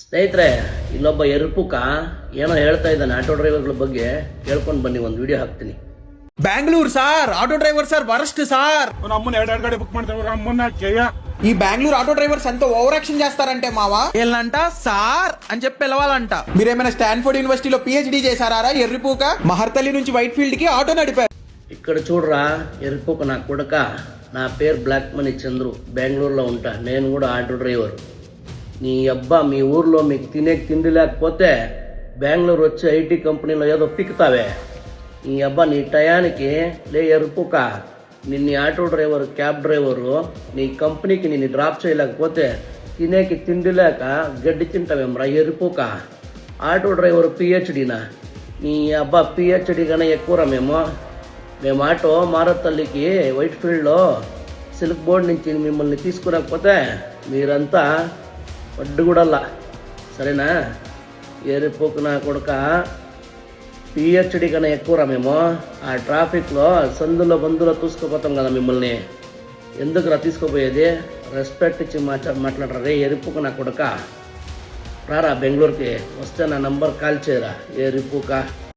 ಸ್ನೇಹಿತರೆ, ಇಲ್ಲೊಬ್ಬ ಎರುಪುಕ ಏನೋ ಹೇಳ್ತಾ ಇದ್ದಾನೆ ಆಟೋ ಡ್ರೈವರ್ಗಳ ಬಗ್ಗೆ. ಕೇಳ್ಕೊಂಡು ಬನ್ನಿ, ಒಂದು ವಿಡಿಯೋ ಹಾಕ್ತೀನಿ. Bengaluru sir auto driver sir worst sir. అమ్మని ಎರಡು ಗಾಡಿ బుక్ ಮಾಡ್ತಾರೆ అమ్మన్న కేయ. ఈ బెంగళూరు ఆటో డ్రైవర్స్ ఎంత ఓవర్ యాక్షన్ చేస్తారంటే మావా, వీళ్ళంట సార్ అని చెప్పి పిలవాలంట. మీరేమైనా స్టాన్ఫోర్డ్ యూనివర్సిటీలో పిహెచ్డి చేశారా? ఎర్రిపూక మహర్తలి నుంచి వైట్ ఫీల్డ్ కి ఆటో నడిపారు. ఇక్కడ చూడరా ఎరుపుక నా కొడక, నా పేరు బ్లాక్ మనీ చంద్రు, బెంగళూరులో ఉంటా. నేను కూడా ఆటో డ్రైవర్. నీ అబ్బా మీ ఊర్లో మీకు తినేకి తిండి లేకపోతే బెంగళూరు వచ్చి ఐటీ కంపెనీలో ఏదో పిక్కుతావే. నీ అబ్బా నీ టయానికి లే ఎరుపుక, నిన్ను ఆటో డ్రైవర్ క్యాబ్ డ్రైవరు నీ కంపెనీకి నిన్ను డ్రాప్ చేయలేకపోతే తినేకి తిండి లేక గడ్డి తింటావేమ్రా ఎరుపుక. Auto driver పిహెచ్డినా? నీ అబ్బా పిహెచ్డి కన్నా ఎక్కువరా మేము ఆటో మారతల్లికి వైట్ ఫీల్డ్లో సిల్క్ బోర్డ్ నుంచి మిమ్మల్ని తీసుకురాకపోతే మీరంతా పడ్డు కూడల్లా, సరేనా? ఏరిపోకు నా కొడుక, పిహెచ్డి కన్నా ఎక్కువరా మేము. ఆ ట్రాఫిక్లో సందులో బందులో చూసుకుపోతాం కదా మిమ్మల్ని. ఎందుకురా తీసుకుపోయేది? రెస్పెక్ట్ ఇచ్చి మాట్లాడరా రే ఎరుపుకు నా కొడుక. రారా బెంగళూరుకి వస్తే నా నంబర్ కాల్ చేయరా ఎరుపుక.